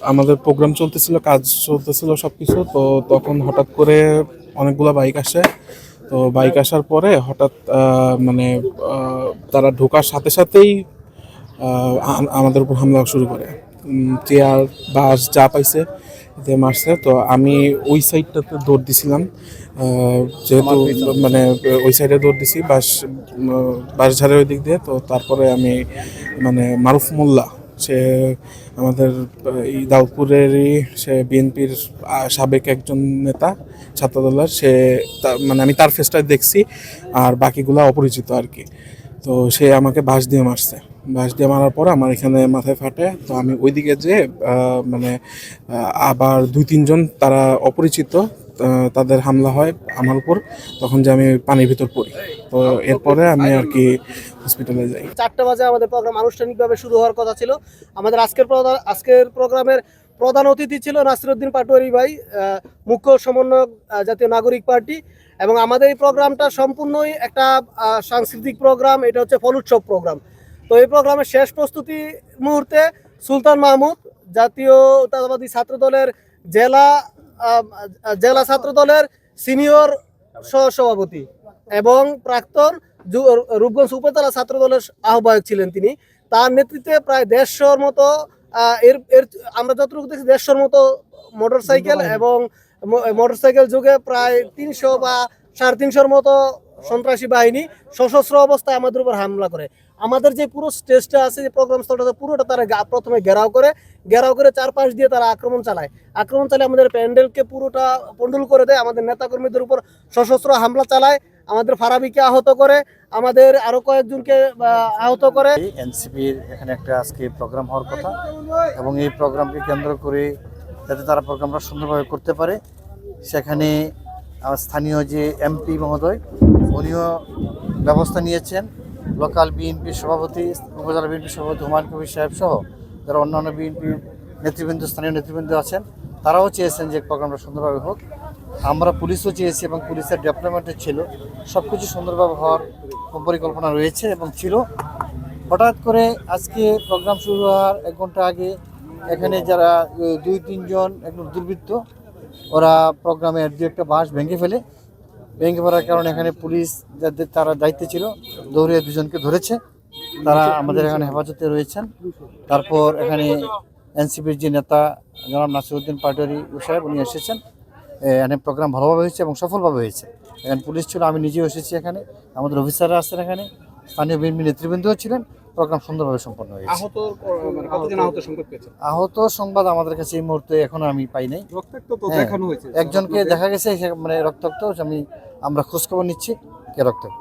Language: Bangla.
আমাদের প্রোগ্রাম চলতেছিল, কাজ চলতেছিল সবকিছু। তো তখন হঠাৎ করে অনেকগুলা বাইক আসে। তো বাইক আসার পরে হঠাৎ মানে তারা ঢোকার সাথে সাথেই আমাদের উপর হামলা শুরু করে। চেয়ার বাস যা পাইছে এতে মারছে। তো আমি ওই সাইডটাতে দৌড় দিছিলাম, যেহেতু মানে ওই সাইডে দৌড় দিছি বাঁশঝাড়ের ওই দিক দিয়ে। তো তারপরে আমি মানে মারুফ মোল্লা, সে আমাদের এই দাউদপুরেরই, সে বিএনপির সাবেক একজন নেতা ছাত্রদলের। সে মানে আমি তার ফেসটা দেখছি, আর বাকিগুলা অপরিচিত আর কি। তো সে আমাকে বাঁশ দিয়ে মারছে। বাঁশ দিয়ে মারার পর আমার এখানে মাথায় ফাটে। তো আমি ওইদিকে যে মানে আবার 2-3 জন তারা অপরিচিত, তাদের হামলা হয় আমার উপর। তখন যে আমি পানির ভিতর পড়ি। তো এরপরে আমি আর কি হসপিটালে যাই। 4টা বাজে আমাদের প্রোগ্রাম আনুষ্ঠানিকভাবে শুরু হওয়ার কথা ছিল। আমাদের আজকের প্রোগ্রামের প্রধান অতিথি ছিল নাসিরউদ্দিন পাটোয়ারি ভাই, মুখ্য সমন্বয়ক জাতীয় নাগরিক পার্টি। এবং আমাদের এই প্রোগ্রামটা সম্পূর্ণই একটা সাংস্কৃতিক প্রোগ্রাম, এটা হচ্ছে ফল উৎসব প্রোগ্রাম। তো এই প্রোগ্রামের শেষ প্রস্তুতি মুহূর্তে সুলতান মাহমুদ, জাতীয়তাবাদী ছাত্র দলের জেলা জেলা ছাত্র দলের সিনিয়র সহসভাপতি এবং প্রাক্তন রূপগঞ্জ উপজেলা ছাত্র দলের আহ্বায়ক ছিলেন তিনি। তার নেতৃত্বে প্রায় 150-র মতো আমরা যতটুকু দেখছি 150-র মতো মোটরসাইকেল এবং মোটরসাইকেল যুগে প্রায় 300 বা 350-র মতো সন্ত্রাসী বাহিনী সশস্ত্র অবস্থায় আমাদের উপর হামলা করে। আমাদের যে পুরো স্টেজটা আছে, যে প্রোগ্রাম স্থলটা, পুরোটা তারা প্রথমে ঘেরাও করে চারপাশ দিয়ে তারা আক্রমণ চালায় আমাদের প্যান্ডেলকে পুরোটা পন্ডল করে দেয়। আমাদের নেতাকর্মীদের উপর সশস্ত্র হামলা চালায়, আমাদের ফারাবিকে আহত করে, আমাদের আরো কয়েকজনকে আহত করে। এনসিপির এখানে একটা আজকে প্রোগ্রাম হওয়ার কথা, এবং এই প্রোগ্রামকে কেন্দ্র করে যাতে তারা প্রোগ্রামটা সুন্দরভাবে করতে পারে, সেখানে স্থানীয় যে এমপি মহোদয়, উনিও ব্যবস্থা নিয়েছেন। লোকাল বিএনপির সভাপতি, উপজেলা বিএনপির সভাপতি হুমায়ুন কবির সাহেব সহ যারা অন্যান্য বিএনপির নেতৃবৃন্দ, স্থানীয় নেতৃবৃন্দ আছেন, তারাও চেয়েছেন যে প্রোগ্রামটা সুন্দরভাবে হোক। আমরা পুলিশও চেয়েছি এবং পুলিশের ডেভেলপমেন্টের ছিল, সব কিছু সুন্দরভাবে হওয়ার পরিকল্পনা রয়েছে এবং ছিল। হঠাৎ করে আজকে প্রোগ্রাম শুরু হওয়ার 1 ঘন্টা আগে এখানে যারা 2-3 জন একদম দুর্বৃত্ত, ওরা প্রোগ্রামের 2-একটা বাঁশ ভেঙে ফেলার কারণে এখানে পুলিশ যাদের তারা দায়িত্বে ছিল দৌড়ে 2 জনকে ধরেছে। তারা আমাদের এখানে হেফাজতে রয়েছেন। তারপর এখানে এনসিপির যে নেতা জনাব নাসিরউদ্দিন পাটোয়ারি সাহেব, উনি এসেছেন। এখানে প্রোগ্রাম ভালোভাবে হয়েছে এবং সফলভাবে হয়েছে। এখানে পুলিশ ছিল, আমি নিজেও এসেছি এখানে, আমাদের অফিসাররা আসছেন এখানে, স্থানীয় বিএনপি নেতৃবৃন্দও ছিলেন। প্রোগ্রাম সুন্দরভাবে সম্পন্ন হয়েছে। আহত সংবাদ আমাদের কাছে এই মুহূর্তে এখনো আমি পাই নাই। একজনকে দেখা গেছে মানে রক্তাক্ত, আমরা খোঁজখবর নিচ্ছি কে রক্তাক্ত।